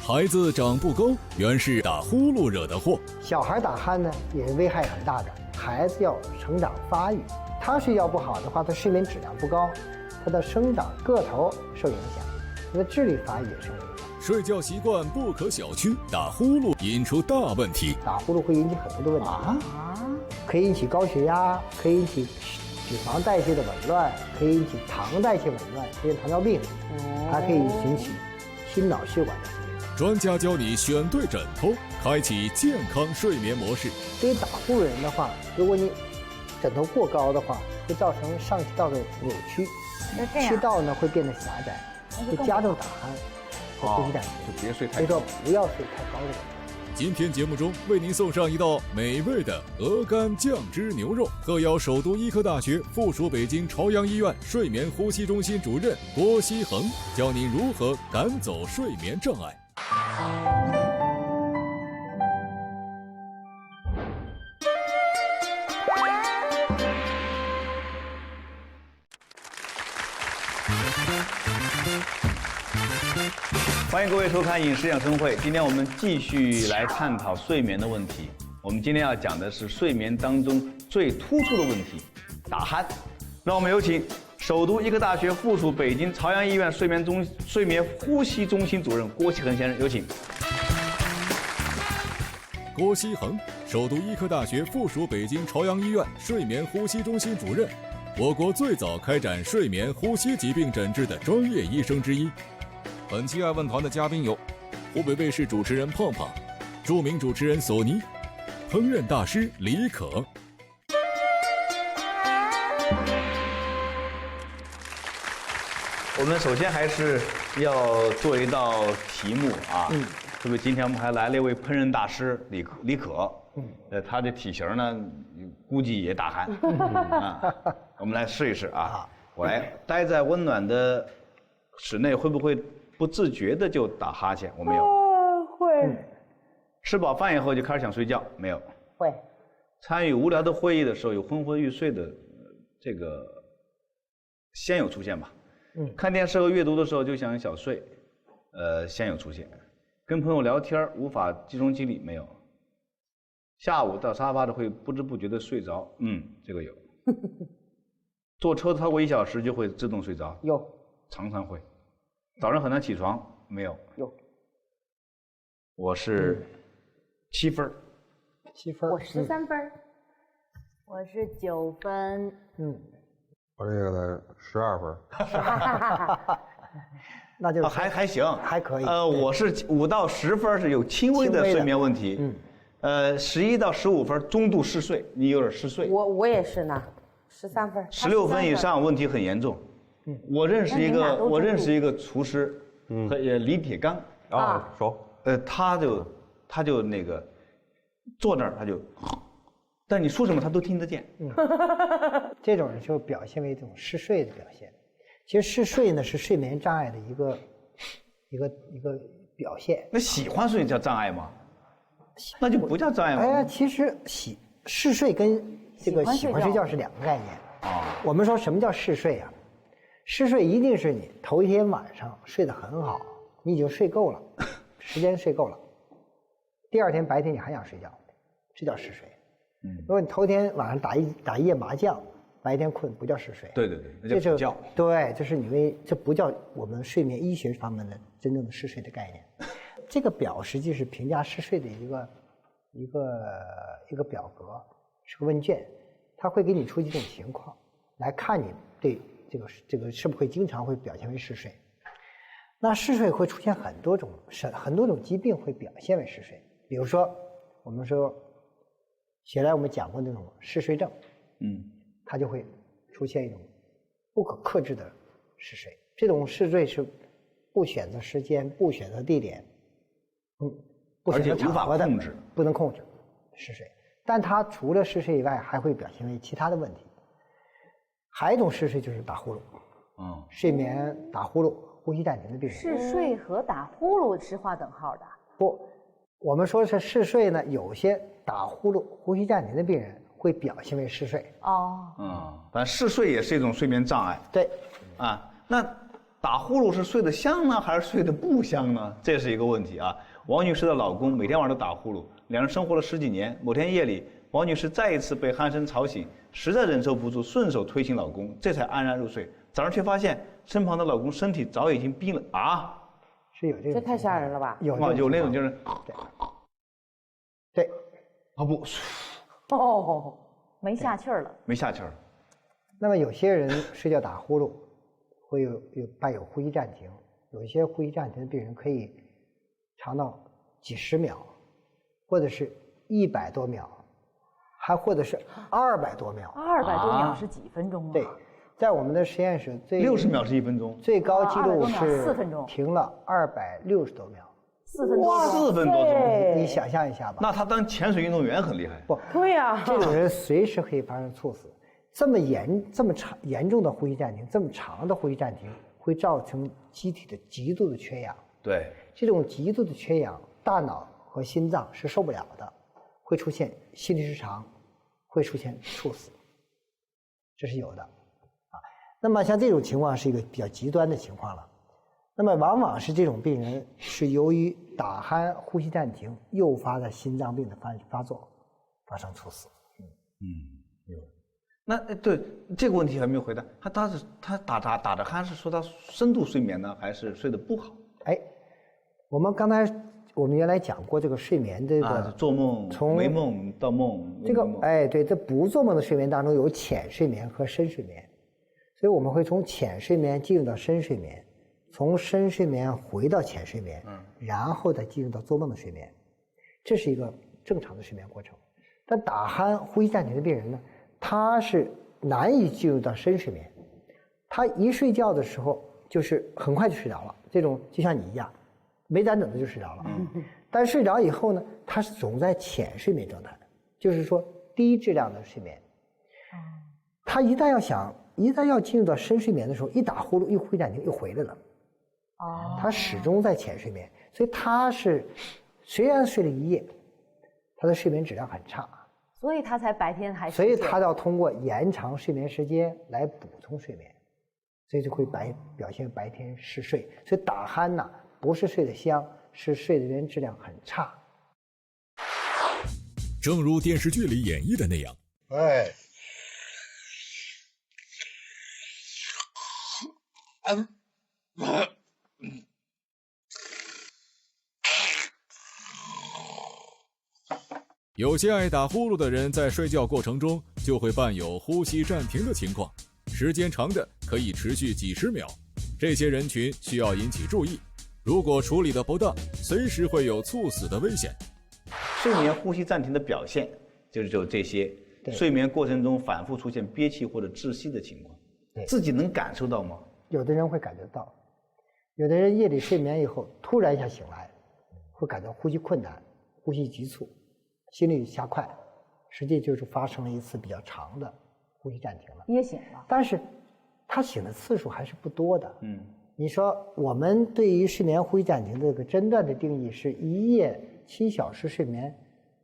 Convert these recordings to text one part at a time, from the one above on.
孩子长不高，原是打呼噜惹的祸。小孩打鼾呢，也是危害很大的。孩子要成长发育，他睡觉不好的话，他睡眠质量不高，他的生长个头受影响，他的智力发育也受影响。睡觉习惯不可小觑，打呼噜引出大问题。打呼噜会引起很多的问题可以引起高血压，可以引起脂肪代谢的紊乱，可以引起糖代谢紊乱，出现糖尿病，还可以引起心脑血管的疾病。专家教你选对枕头，开启健康睡眠模式。对于打呼噜人的话，如果你枕头过高的话，会造成上气道的扭曲，气道呢会变得狭窄，会加重打鼾和呼吸暂停。就别睡太所以说不要睡太高的枕头。今天节目中为您送上一道美味的鹅肝酱汁牛肉，特邀首都医科大学附属北京朝阳医院睡眠呼吸中心主任郭希恒，教您如何赶走睡眠障碍。欢迎各位收看《饮食养生会》。今天我们继续来探讨睡眠的问题。我们今天要讲的是睡眠当中最突出的问题——打鼾。让我们有请首都医科大学附属北京朝阳医院睡眠呼吸中心主任郭希恒先生，有请。郭希恒，首都医科大学附属北京朝阳医院睡眠呼吸中心主任，我国最早开展睡眠呼吸疾病诊治的专业医生之一。本期爱问团的嘉宾有湖北卫视主持人胖胖、著名主持人索尼、烹饪大师李可。我们首先还是要做一道题目啊，特别今天我们还来了一位烹饪大师李可，他的体型呢估计也打鼾啊，我们来试一试啊，我来待在温暖的室内会不会不自觉的就打哈欠？我没有。会。吃饱饭以后就开始想睡觉？没有。会。参与无聊的会议的时候有昏昏欲睡的这个先有出现吧？看电视和阅读的时候就想小睡，先有出现。跟朋友聊天无法集中精力？没有。下午到沙发的会不知不觉的睡着？这个有。坐车超过1小时就会自动睡着？有。常常会。早上很难起床？没有。有。我是7分。7分。我13分。我是9分。我这个12分。那就还行，还可以。我是5到10分是有轻微的睡眠问题。11到15分中度嗜睡，你有点嗜睡。我也是呢，13分。16分以上问题很严重。我认识一个厨师，李铁刚熟。他就那个坐那儿他就，但你说什么他都听得见。这种人就表现为一种嗜睡的表现。其实嗜睡呢是睡眠障碍的一个表现。那喜欢睡叫障碍吗？那就不叫障碍吗？哎呀，其实嗜睡跟这个喜欢睡觉是2个概念。我们说什么叫嗜睡啊？嗜睡一定是你头一天晚上睡得很好，你已经睡够了，时间睡够了，第2天白天你还想睡觉，这叫嗜睡。如果你头一天晚上打一夜麻将，白天困，不叫嗜睡。对，那叫补觉。对，这不叫我们睡眠医学方面的真正的嗜睡的概念。这个表实际是评价嗜睡的一个表格，是个问卷，它会给你出几种情况，来看你对这个是不是会经常会表现为嗜睡。那嗜睡会出现很多种疾病会表现为嗜睡，比如说我们说原来我们讲过那种嗜睡症，它就会出现一种不可克制的嗜睡。这种嗜睡是不选择时间、不选择地点，不选择场合的，不能控制嗜睡。但它除了嗜睡以外，还会表现为其他的问题。还有一种嗜睡就是打呼噜，睡眠打呼噜、呼吸暂停的病人。嗜睡和打呼噜是划等号的？不，我们说是嗜睡呢，有些打呼噜、呼吸暂停的病人会表现为嗜睡。哦，反正嗜睡也是一种睡眠障碍。对，那打呼噜是睡得香呢，还是睡得不香呢？这是一个问题啊。王女士的老公每天晚上都打呼噜，两人生活了10几年。某天夜里，王女士再一次被鼾声吵醒，实在忍受不住，顺手推醒老公，这才安然入睡。早上却发现身旁的老公身体早已经冰了啊！是有这种，这太吓人了吧？有那种就是对，啊不，哦，没下气儿了，没下气儿。那么有些人睡觉打呼噜，会伴有呼吸暂停，有一些呼吸暂停的病人可以长到几十秒，或者是100多秒，还或者是200多秒。200多秒是几分钟啊？对，在我们的实验室60秒是1分钟，最高纪录4是分钟，停了260多秒。 4分多钟，4分多钟，你想象一下吧。那他当潜水运动员很厉害。不，对呀，这种人随时可以发生猝死。这么严重的呼吸暂停，这么长的呼吸暂停，会造成机体的极度的缺氧。对，这种极度的缺氧，大脑和心脏是受不了的，会出现心律失常，会出现猝死，这是有的。啊，那么像这种情况是一个比较极端的情况了。那么往往是这种病人是由于打鼾、呼吸暂停诱发的心脏病的发作，发生猝死。有。那对这个问题还没有回答，他打着鼾是说他深度睡眠呢，还是睡得不好？哎，我们原来讲过这个睡眠这个做梦，从没梦到梦，这个对，这不做梦的睡眠当中有浅睡眠和深睡眠，所以我们会从浅睡眠进入到深睡眠，从深睡眠回到浅睡眠，然后再进入到做梦的睡眠，这是一个正常的睡眠过程。但打鼾、呼吸暂停的病人呢，他是难以进入到深睡眠，他一睡觉的时候就是很快就睡着了，这种就像你一样，没攒等的就睡着了。但睡着以后呢，他是总在浅睡眠状态，就是说低质量的睡眠。他一旦要进入到深睡眠的时候，一打呼噜、一呼吸暂停又回来了。他始终在浅睡眠，所以他是虽然睡了一夜，他的睡眠质量很差。所以他才白天还所以他要通过延长睡眠时间来补充睡眠，所以就会表现白天嗜睡。所以打鼾呢，不是睡得香，是睡的人质量很差。正如电视剧里演绎的那样，哎，有些爱打呼噜的人在睡觉过程中就会伴有呼吸暂停的情况，时间长的可以持续几十秒。这些人群需要引起注意，如果处理的不当，随时会有猝死的危险。睡眠呼吸暂停的表现就这些，睡眠过程中反复出现憋气或者窒息的情况，自己能感受到吗？有的人会感觉到，有的人夜里睡眠以后突然一下醒来，会感到呼吸困难、呼吸急促、心率加快，实际就是发生了一次比较长的呼吸暂停了，憋醒了。但是他醒的次数还是不多的。你说我们对于睡眠呼吸暂停的这个诊断的定义是一夜7小时睡眠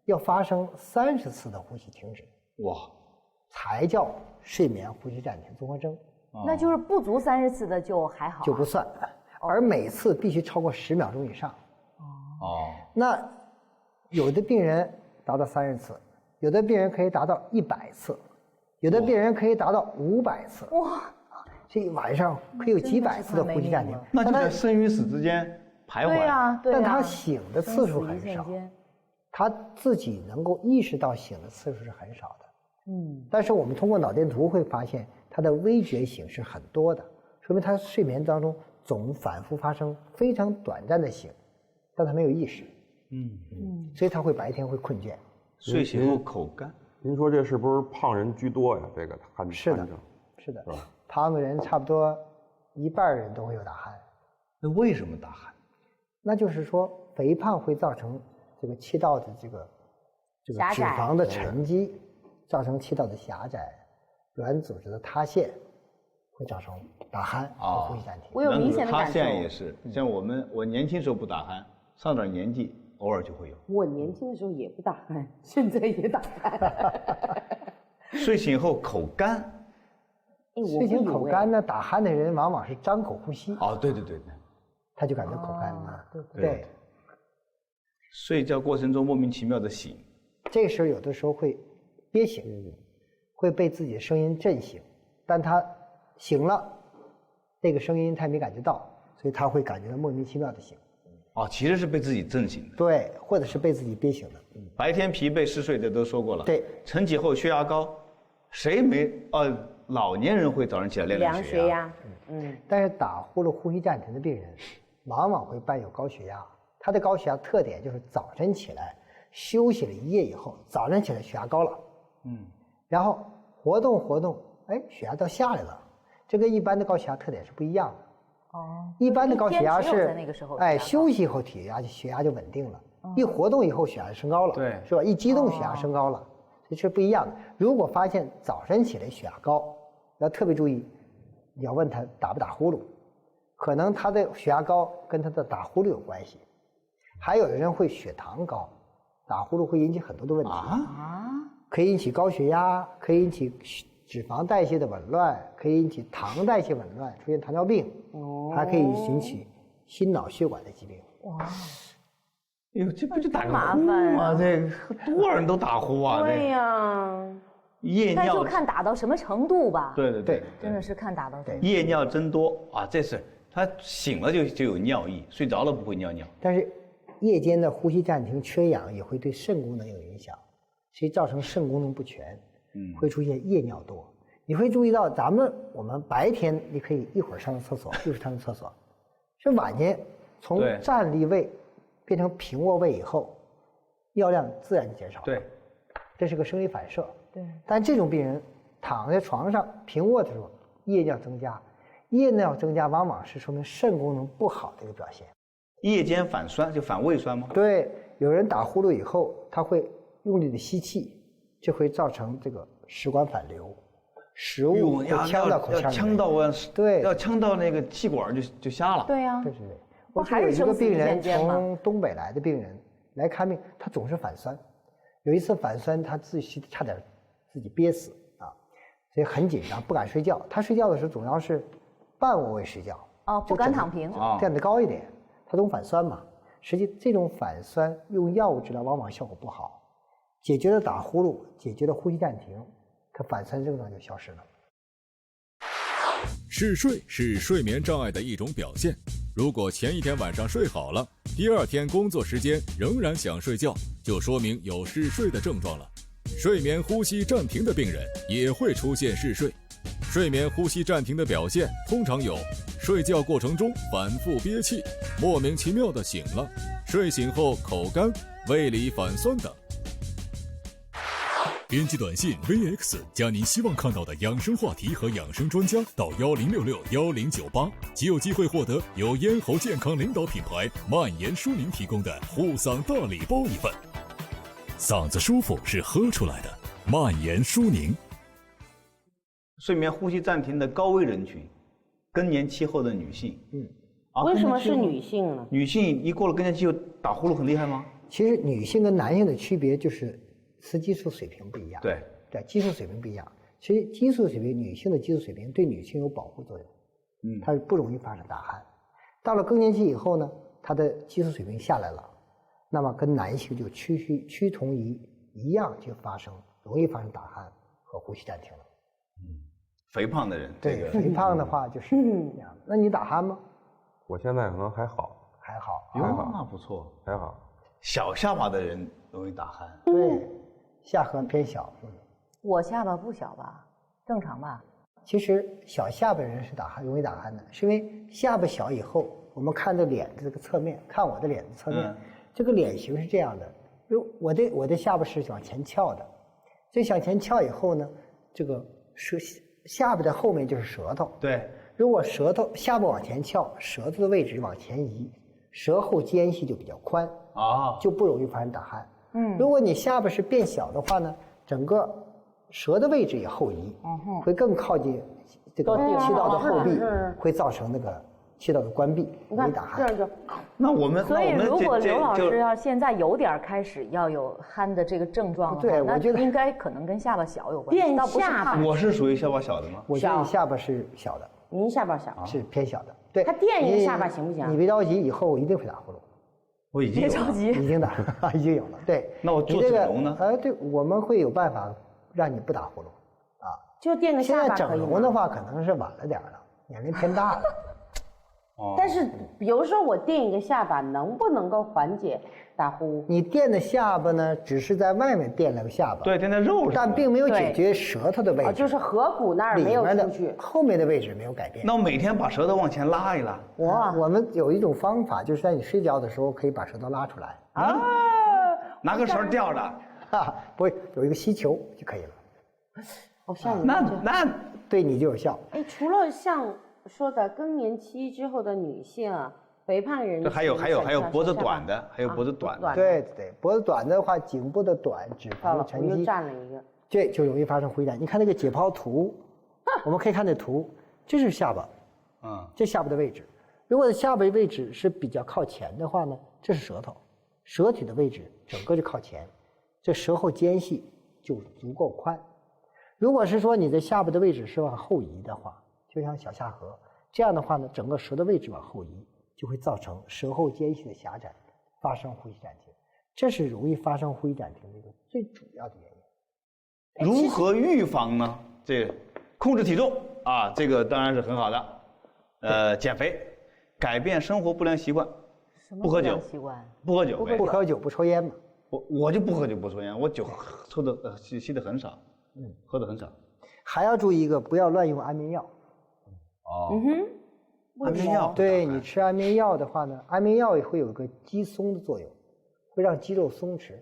要发生30次的呼吸停止，哇，才叫睡眠呼吸暂停综合征。那就是不足30次的就还好，就不算，而每次必须超过10秒钟以上。那有的病人达到30次，有的病人可以达到100次，有的病人可以达到500次。哇！这一晚上可以有几百次的呼吸暂停，那就在生与死之间徘徊。对呀，但他醒的次数很少，他自己能够意识到醒的次数是很少的。但是我们通过脑电图会发现，他的微觉醒是很多的，说明他睡眠当中总反复发生非常短暂的醒，但他没有意识。所以他会白天会困倦，睡醒后口干。您说这是不是胖人居多呀？这个鼾是的，是的，胖的人差不多1半人都会有打鼾。那为什么打鼾？那就是说肥胖会造成这个气道的这个脂肪的沉积，造成气道的狭窄，软组织的塌陷，会造成打鼾和呼吸暂停。我有明显的感受。塌陷也是，像我年轻时候不打鼾，上点年纪偶尔就会有。我年轻的时候也不打鼾，现在也打鼾。睡醒后口干，睡醒口干呢，打鼾的人往往是张口呼吸。哦，对对对对，他就感觉口干了。对。睡觉过程中莫名其妙的醒，这个时候有的时候会憋醒，会被自己的声音震醒，但他醒了，这个声音他也没感觉到，所以他会感觉到莫名其妙的醒。哦，其实是被自己震醒的。对，或者是被自己憋醒的。白天疲惫嗜睡的都说过了。对，晨起后血压高，谁没老年人会早上起来量血压。但是打呼噜、呼吸暂停的病人，往往会伴有高血压。他的高血压特点就是早晨起来休息了一夜以后，早晨起来血压高了，然后活动，哎，血压倒下来了。这跟一般的高血压特点是不一样的。一般的高血压是休息以后血压就稳定了，一活动以后血压升高了，对，是吧？一激动血压升高了，这是不一样的。如果发现早晨起来血压高，要特别注意，你要问他打不打呼噜，可能他的血压高跟他的打呼噜有关系。还有的人会血糖高，打呼噜会引起很多的问题可以引起高血压，可以引起脂肪代谢的紊乱，可以引起糖代谢紊乱，出现糖尿病，还可以引起心脑血管的疾病。哇，哎呦，这不就打个麻呼烦吗？这多少人都打呼啊！对呀，夜尿，但就看打到什么程度吧。对，真的是看打到什么。夜尿增多啊，这是他醒了就有尿意，睡着了不会尿尿。但是夜间的呼吸暂停、缺氧也会对肾功能有影响，所以造成肾功能不全，会出现夜尿多。你会注意到我们白天你可以一会儿上厕所，又是上厕所，是晚间从站立位变成平卧位以后，尿量自然减少。对，这是个生理反射。对，但这种病人躺在床上平卧的时候，夜尿增加，夜尿增加往往是说明肾功能不好的一个表现。夜间反酸就反胃酸吗？对，有人打呼噜以后，他会用力的吸气，这会造成这个食管反流，食物会呛到口腔里面，对，要呛到那个气管就瞎了。对呀，对。我有一个病人从东北来的病人来看病，他总是反酸，有一次反酸他自己差点自己憋死啊，所以很紧张，不敢睡觉。他睡觉的时候总要是半卧位睡觉，不敢躺平，垫得高一点。他总反酸嘛，实际这种反酸用药物治疗往往效果不好，解决了打呼噜，解决了呼吸暂停，可反酸症状就消失了。嗜睡是睡眠障碍的一种表现，如果前一天晚上睡好了，第二天工作时间仍然想睡觉，就说明有嗜睡的症状了。睡眠呼吸暂停的病人也会出现嗜睡。睡眠呼吸暂停的表现通常有睡觉过程中反复憋气，莫名其妙的醒了，睡醒后口干，胃里反酸等。编辑短信 VX 将您希望看到的养生话题和养生专家到10661098，即有机会获得由咽喉健康领导品牌蔓延舒宁提供的护嗓大礼包一份。嗓子舒服是喝出来的，蔓延舒宁。睡眠呼吸暂停的高危人群，更年期后的女性。为什么是女性呢？女性一过了更年期后打呼噜很厉害吗？其实女性跟男性的区别就是雌激素水平不一样。对，激素水平不一样。其实激素水平，女性的激素水平对女性有保护作用，它不容易发生大汗。到了更年期以后呢，她的激素水平下来了，那么跟男性就趋同于一样，就容易发生打鼾和呼吸暂停了。肥胖的人，对，肥胖的话就是这样。那你打鼾吗？我现在可能还好，还好，那不错，还好。小下巴的人容易打鼾。对，下颌偏小。我下巴不小吧？正常吧？其实小下巴人是容易打鼾的，是因为下巴小以后，我们看着脸的这个侧面，看我的脸的侧面，这个脸型是这样的。我的下巴是往前翘的，所以向前翘以后呢，这个下巴的后面就是舌头。对，如果下巴往前翘，舌头的位置往前移，舌后间隙就比较宽就不容易发生打鼾。如果你下巴是变小的话呢，整个舌的位置也后移，会更靠近这个气道的后壁，会造成那个气道的关闭，你看容易打汗。这样就，那我们所以如果刘老师就要现在有点开始要有憨的这个症状的话，对我觉得那应该可能跟下巴小有关系，垫倒不是下巴胖。我是属于下巴小的吗？我觉得你下巴是小的，您下巴小，是偏小的。对，他垫一个下巴行不行你别着急，以后我一定会打呼噜。我已经有了别着急，已经打，已经有了。对，那我做你这个整容呢？对，我们会有办法让你不打呼噜啊。就垫个现在下巴可以吗？整容的话，可能是晚了点儿了，年龄偏大了。但是比如说我垫一个下巴，能不能够缓解打呼？你垫的下巴呢，只是在外面垫了个下巴，对，垫在肉上，但并没有解决舌头的位置，就是颌骨那儿没有里面的出去。后面的位置没有改变。那我每天把舌头往前拉一拉。我们有一种方法，就是在你睡觉的时候可以把舌头拉出来，拿个绳吊着。不会有一个吸球就可以了，好像你那对你就有效。哎，除了像说的更年期之后的女性啊，肥胖人这还有脖子短的，还有脖子短的。对对，脖子短的话，颈部的短，脂肪的沉积，我又占了一个，这就容易发生灰疸。你看那个解剖图，我们可以看那图，这是下巴，这下巴的位置。如果下巴位置是比较靠前的话呢，这是舌头，舌体的位置整个就靠前，这舌后间隙就足够宽。如果是说你的下巴的位置是往后移的话，就像小下颌，这样的话呢，整个舌的位置往后移，就会造成舌后间隙的狭窄，发生呼吸暂停。这是容易发生呼吸暂停的一个最主要的原因。如何预防呢？这控制体重啊，这个当然是很好的。减肥，改变生活不良习惯，不喝酒，不喝酒呗，不喝酒不抽烟嘛。我就不喝酒不抽烟，我酒抽的吸的很少，喝的很少。还要注意一个，不要乱用安眠药。安眠药，对你吃安眠药的话呢，安眠药也会有一个肌松的作用，会让肌肉松弛，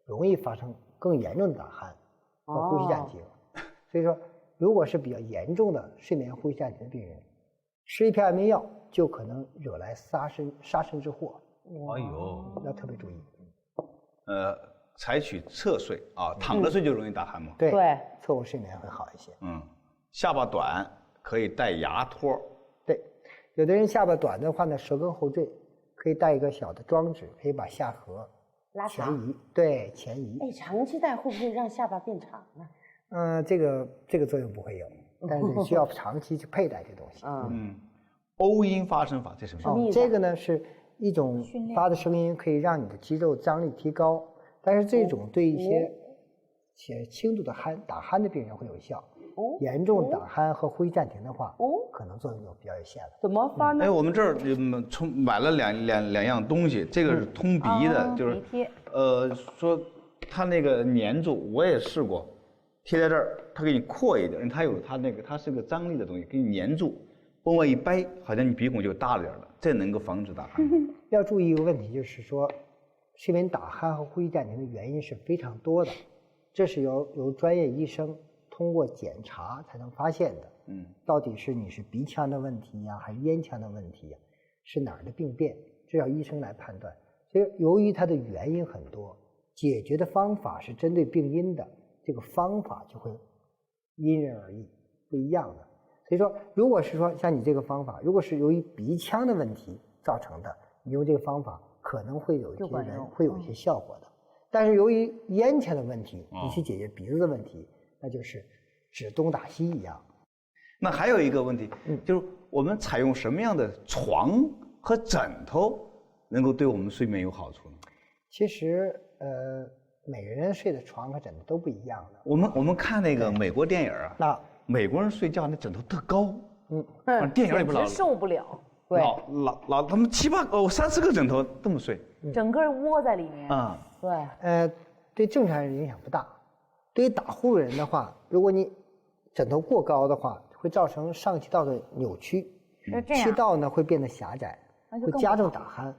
容易发生更严重的打鼾和呼吸暂停。所以说，如果是比较严重的睡眠呼吸暂停的病人，吃一片安眠药就可能惹来杀身之祸。哎呦，要特别注意。采取侧睡啊，躺着睡就容易打鼾嘛。对，侧卧睡眠会好一些。下巴短可以戴牙托。对，有的人下巴短的话呢，舌根后坠，可以带一个小的装置，可以把下颌前移。对，前移。哎，长期戴会不会让下巴变长呢？这个作用不会有，但是你需要长期去佩戴这东西。欧音发声法，这什么意思？这个呢是一种发的声音，可以让你的肌肉张力提高。但是这种对一些轻度的打鼾的病人会有效，严重打鼾和呼吸暂停的话，可能作用就比较有限了。怎么发呢？哎，我们这儿买了两样东西，这个是通鼻的，就是鼻贴。说它那个粘住，我也试过，贴在这儿，它给你扩一点，它是个张力的东西，给你粘住，往外一掰，好像你鼻孔就大了点了，这能够防止打鼾。要注意一个问题，就是说，睡眠打鼾和呼吸暂停的原因是非常多的，这是由专业医生通过检查才能发现的。到底是你是鼻腔的问题呀，还是咽腔的问题呀，是哪儿的病变，这要医生来判断。所以由于它的原因很多，解决的方法是针对病因的，这个方法就会因人而异，不一样的。所以说，如果是说像你这个方法，如果是由于鼻腔的问题造成的，你用这个方法可能会有一些人会有一些效果的。但是由于咽腔的问题，你去解决鼻子的问题，那就是指东打西一样。那还有一个问题，就是我们采用什么样的床和枕头能够对我们睡眠有好处呢？其实每个人睡的床和枕头都不一样的。我们看那个美国电影啊，那美国人睡觉那枕头特高，电影里不老受不了，对，老他们3-4个枕头这么睡，整个窝在里面。对，对正常人影响不大。对于打呼噜人的话，如果你枕头过高的话，会造成上气道的扭曲，气道呢会变得狭窄，会加重打鼾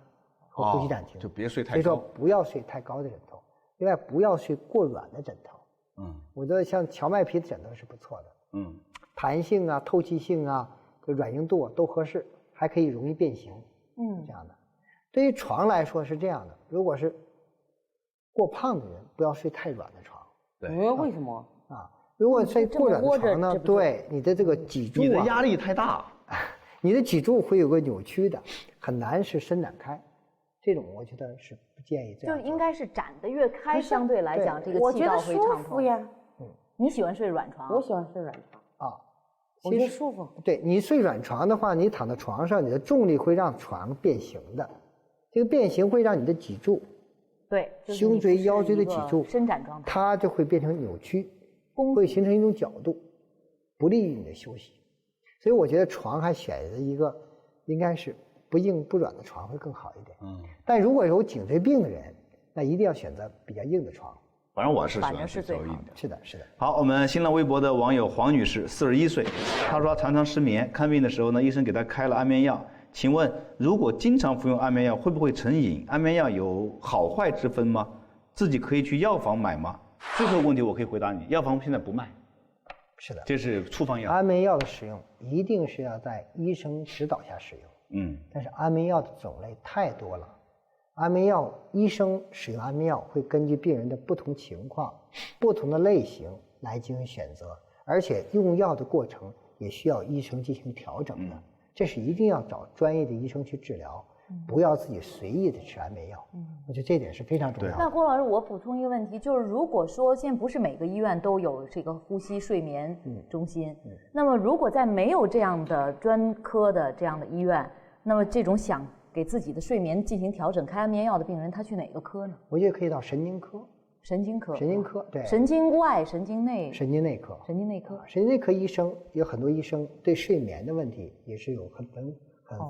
和呼吸暂停。就别睡太高。所以说不要睡太高的枕头，另外不要睡过软的枕头。我觉得像荞麦皮的枕头是不错的。弹性啊、透气性啊、软硬度都合适，还可以容易变形。这样的。对于床来说是这样的，如果是过胖的人，不要睡太软的床。对，为什么如果睡过软的床呢，对你的这个脊柱你的压力太大，你的脊柱会有个扭曲的，很难是伸展开。这种我觉得是不建议这样。就应该是展得越开，相对来讲这个气道会畅通呀。你喜欢睡软床？我喜欢睡软床啊，我觉得舒服。对，你睡软床的话，你躺在床上，你的重力会让床变形的，这个变形会让你的脊柱，对，胸椎、腰椎的脊柱伸展状态，它就会变成扭曲，会形成一种角度，不利于你的休息。所以我觉得床还选择一个应该是不硬不软的床会更好一点。但如果有颈椎病的人，那一定要选择比较硬的床。反正我是喜反欢正是最好的。是的，是的。好，我们新浪微博的网友黄女士，41岁，她说她常常失眠，看病的时候呢，医生给她开了安眠药。请问，如果经常服用安眠药，会不会成瘾？安眠药有好坏之分吗？自己可以去药房买吗？最后问题我可以回答你，药房现在不卖。是的，这是处方药。安眠药的使用一定是要在医生指导下使用。但是安眠药的种类太多了。安眠药，医生使用安眠药会根据病人的不同情况、不同的类型来进行选择，而且用药的过程也需要医生进行调整的。这是一定要找专业的医生去治疗，不要自己随意的吃安眠药。我觉得这点是非常重要的。那郭老师，我补充一个问题，就是如果说现在不是每个医院都有这个呼吸睡眠中心，那么如果在没有这样的专科的这样的医院，那么这种想给自己的睡眠进行调整开安眠药的病人，他去哪个科呢？我觉得可以到神经科。神经科，对，神经外、神经内、神经内科，神经内科，神经内科医生有很多医生对睡眠的问题也是有很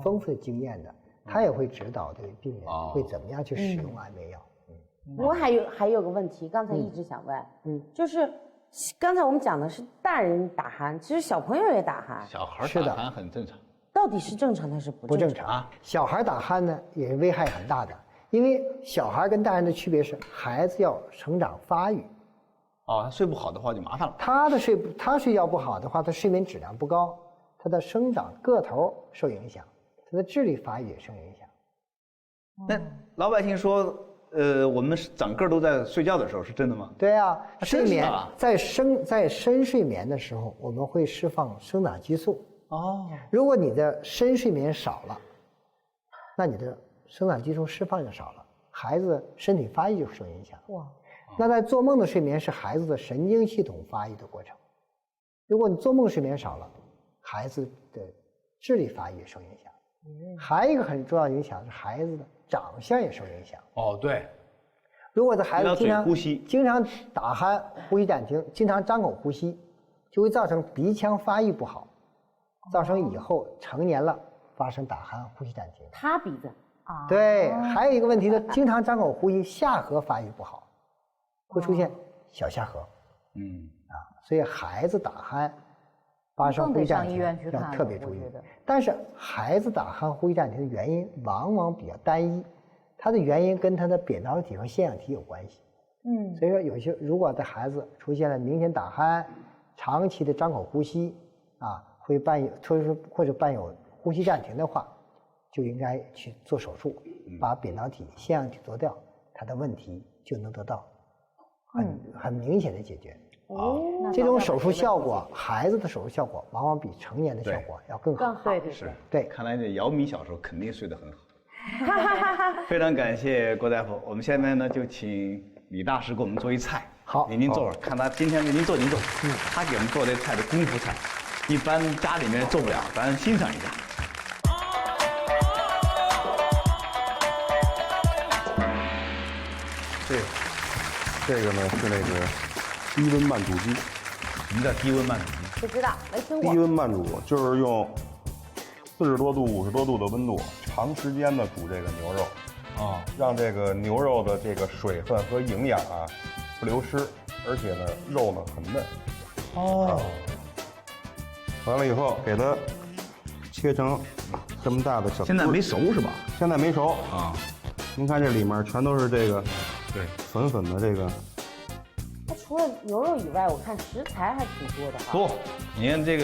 丰富的经验的，他也会指导这个病人会怎么样去使用安眠药。我还有个问题，刚才一直想问，就是刚才我们讲的是大人打鼾，其实小朋友也打鼾，小孩打鼾很正常，到底是正常还是不正常啊？小孩打鼾呢，也是危害很大的。因为小孩跟大人的区别是，孩子要成长发育，他睡不好的话就麻烦了。他睡觉不好的话，他睡眠质量不高，他的生长个头受影响，他的智力发育也受影响。那老百姓说，我们长个儿都在睡觉的时候，是真的吗？对啊，睡眠在深睡眠的时候，我们会释放生长激素。如果你的深睡眠少了，那你的生长激素释放就少了，孩子身体发育就受影响。那在做梦的睡眠是孩子的神经系统发育的过程。如果你做梦睡眠少了，孩子的智力发育也受影响。还有一个很重要的影响是孩子的长相也受影响。对。如果这孩子经常打鼾、呼吸暂停、经常张口呼吸，就会造成鼻腔发育不好，造成以后成年了发生打鼾、呼吸暂停。塌鼻子。对，还有一个问题呢，经常张口呼吸，下颌发育不好，会出现小下颌。所以孩子打鼾发生呼吸暂停要特别注意。但是孩子打鼾、呼吸暂停的原因往往比较单一，它的原因跟他的扁桃体和腺样体有关系。所以说如果在孩子出现了明显打鼾、长期的张口呼吸会或者伴有呼吸暂停的话，就应该去做手术，把扁桃体、腺样体做掉，它的问题就能得到很明显的解决。这种手术效果，孩子的手术效果往往比成年的效果要更好。对，看来这姚明小时候肯定睡得很好。非常感谢郭大夫，我们现在呢就请李大师给我们做一菜。好，您坐会儿，看他今天您坐。他给我们做这菜的功夫菜，一般家里面做不了，咱欣赏一下。这个呢是那个低温慢煮鸡。什么叫低温慢煮鸡？不知道，没听过。低温慢煮就是用40多度、50多度的温度，长时间的煮这个牛肉，让这个牛肉的这个水分和营养不流失，而且呢肉呢很嫩。完了以后给它切成这么大的小。现在没熟是吧？现在没熟您看这里面全都是这个。对，粉粉的这个。它除了牛肉以外，我看食材还挺多的多，你看这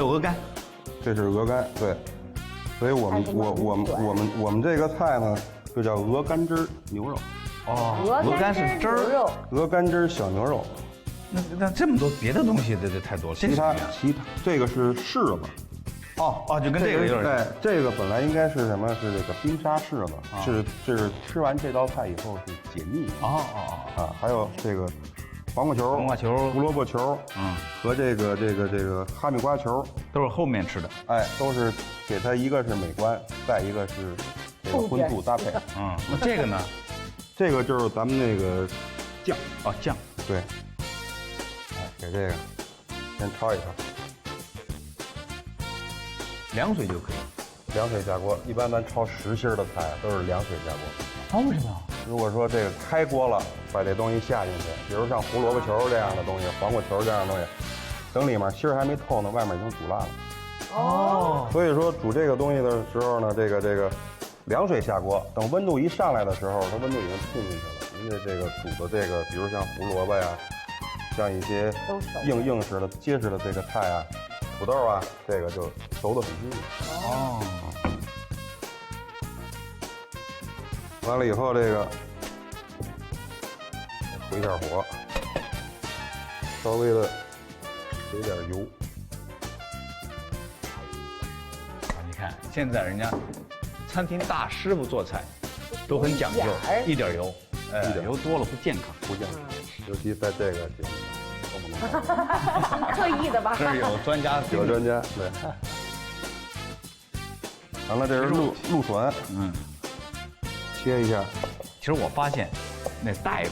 鹅肝，这是鹅肝，对。所以我们这个菜呢，就叫鹅肝汁牛肉。鹅肝是汁儿，鹅肝汁小牛肉。那这么多别的东西，这太多了。其他这个是柿子，哦，就跟这个有点。哎，这个本来应该是什么？是这个冰沙柿子，是吃完这道菜以后是解腻。啊，还有这个黄瓜球、胡萝卜球，和这个哈密瓜球，都是后面吃的。哎，都是给它一个是美观，再一个是这个荤素搭配。那这个呢？这个就是咱们那个酱。酱。对。哎，给这个先焯一焯。凉水就可以，凉水下锅。一般咱焯实心的菜都是凉水下锅。为什么？如果说这个开锅了，把这东西下进去，比如像胡萝卜球这样的东西、黄瓜球这样的东西，等里面芯儿还没透呢，外面已经煮烂了。所以说煮这个东西的时候呢，这个凉水下锅，等温度一上来的时候，它温度已经冲进去了。因为这个煮的这个，比如像胡萝卜呀，像一些硬实的、结实的这个菜啊。土豆啊，这个就熟得很均匀。完了以后，这个回一下火，稍微的给点油。你看，现在人家餐厅大师傅做菜都很讲究，一点油，油多了不健康，尤其在这个地方。刻意的吧？这儿有专家，有专家，对。完了，这是芦笋，切一下。其实我发现，那大夫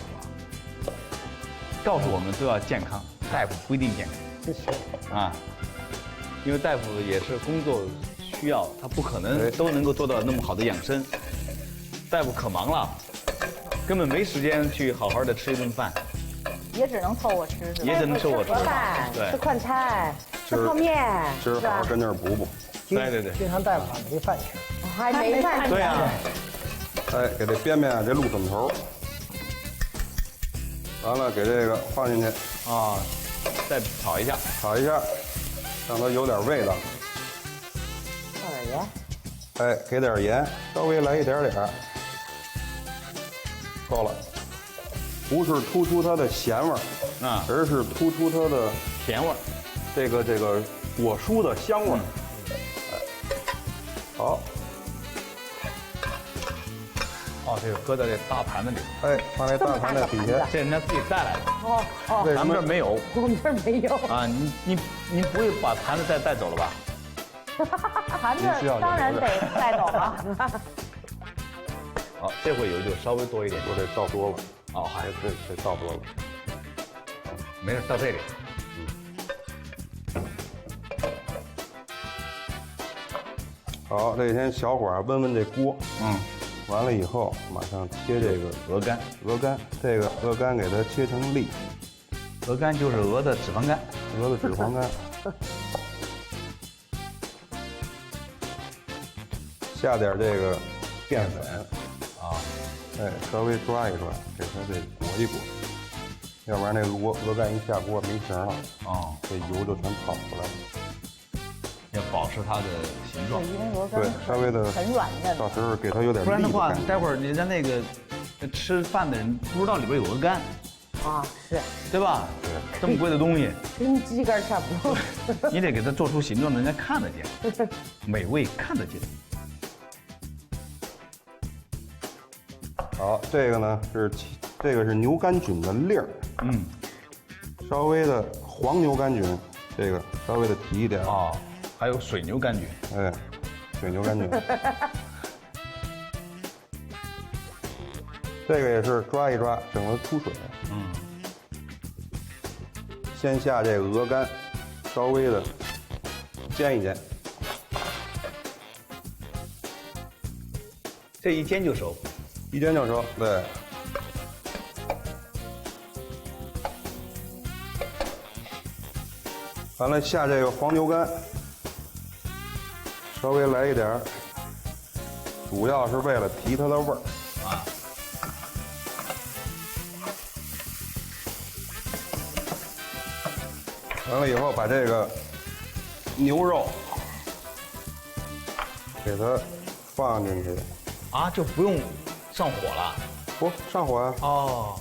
告诉我们都要健康，大夫不一定健康。因为大夫也是工作需要，他不可能都能够做到那么好的养生。大夫可忙了，根本没时间去好好的吃一顿饭。也只能凑合吃，是吧？也只能凑合吃饭，对，吃快餐，吃泡面，今儿好好跟那儿补。对。经常大夫还没饭吃，还没饭吃。对呀。哎，给这煸煸这芦笋头，完了给这个放进去再炒一下，让它有点味道。放点盐。哎，给点盐，稍微来一点点，够了。不是突出它的咸味儿而是突出它的甜味儿，这个果蔬的香味儿。好。这个搁在这大盘子里。哎，放在大盘子底下，这人家自己带来的。为什么咱们这儿没有？我们这儿没有。您不会把盘子再带走了吧？盘子当然得带走了。好，这回油就稍微多一点，我得倒多了。还这倒多了。没事，到这里。好，这先小火煨煨这锅。完了以后，马上切这个鹅肝。这个鹅肝给它切成粒。鹅肝就是鹅的脂肪肝。下点这个淀粉。哎，稍微抓一抓，给它这裹一裹，要不然那鹅肝一下锅没形了。这油就全跑出来了。要保持它的形状。因为鹅肝稍微的很软嫩，到时候给它有点。不然的话，待会儿人家那个吃饭的人不知道里边有鹅肝。是。对吧？对。这么贵的东西，跟鸡肝差不多。你得给它做出形状，人家看得见，美味看得见。好，这个呢是牛肝菌的粒儿，稍微的黄牛肝菌，这个稍微的提一点。还有水牛肝菌。哎，水牛肝菌。这个也是抓一抓，整个出水。先下这个鹅肝，稍微的煎一煎。这一煎就熟。一煎就熟，对。完了下这个黄牛肝，稍微来一点儿，主要是为了提它的味儿。完了以后，把这个牛肉给它放进去。就不用上火了？不上火啊。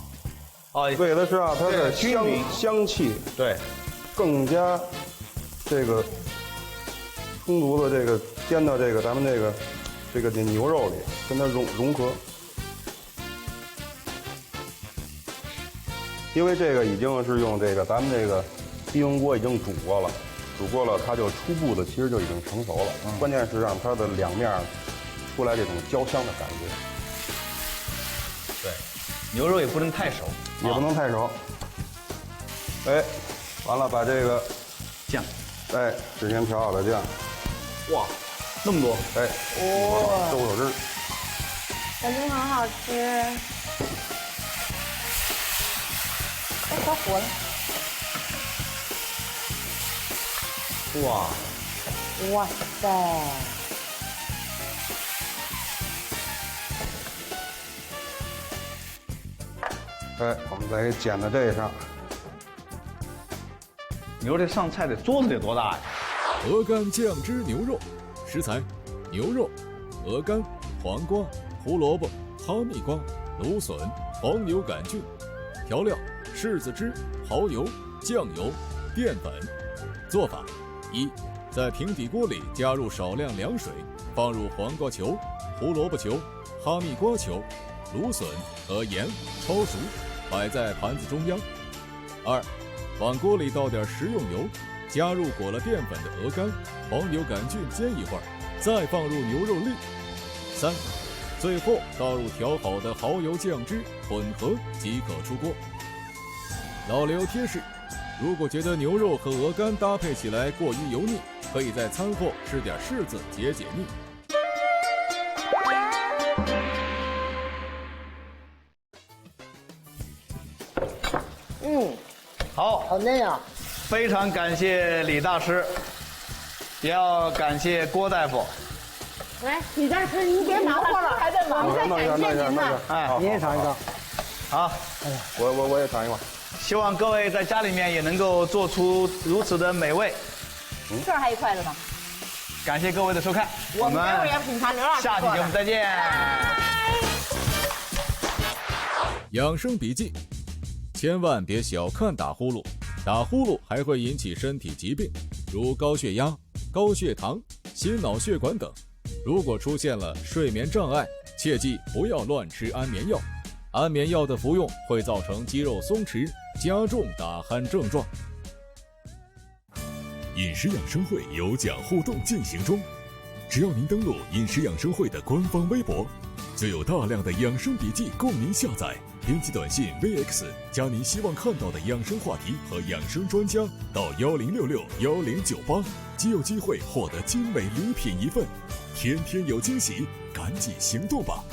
为的是让它的香气对更加这个充足的这个煎到这个咱们这个牛肉里，跟它融合。因为这个已经是用这个咱们这个低温锅已经煮过了，它就初步的其实就已经成熟了。关键是让它的两面出来这种焦香的感觉。对，牛肉也不能太熟，也不能太熟。哎，完了，把这个酱，哎，之前调好的酱，哇，那么多，哎，哇，收手汁，感觉很好吃。哎，着火了！哇，哇塞！哎，我们再给剪到这上。你说这上菜的桌子得多大呀？鹅肝酱汁牛肉，食材：牛肉、鹅肝、黄瓜、胡萝卜、哈密瓜、芦笋、黄牛杆菌。调料：柿子汁、蚝油、酱油、淀粉。做法：一，在平底锅里加入少量凉水，放入黄瓜球、胡萝卜球、哈密瓜球、芦笋和盐，焯熟，摆在盘子中央。二，往锅里倒点食用油，加入裹了淀粉的鹅肝、黄牛杆菌煎一会儿，再放入牛肉粒。三，最后倒入调好的蚝油酱汁，混合即可出锅。老刘贴士：如果觉得牛肉和鹅肝搭配起来过于油腻，可以在餐后吃点柿子解解腻。好，好嫩啊！非常感谢李大师，也要感谢郭大夫。来，李大师，您别忙活了，还在忙，在感谢您呢。哎，你也尝一个。好，我也尝一碗。希望各位在家里面也能够做出如此的美味。这儿还一筷子呢。感谢各位的收看，我们待会儿要品尝刘老师下期节目再见。养生笔记：千万别小看打呼噜，打呼噜还会引起身体疾病，如高血压、高血糖、心脑血管等。如果出现了睡眠障碍，切记不要乱吃安眠药。安眠药的服用会造成肌肉松弛，加重打鼾症状。饮食养生会有奖互动进行中，只要您登录饮食养生会的官方微博，就有大量的养生笔记供您下载。编辑短信 VX 加您希望看到的养生话题和养生专家到10661098，即有机会获得精美礼品一份。天天有惊喜，赶紧行动吧！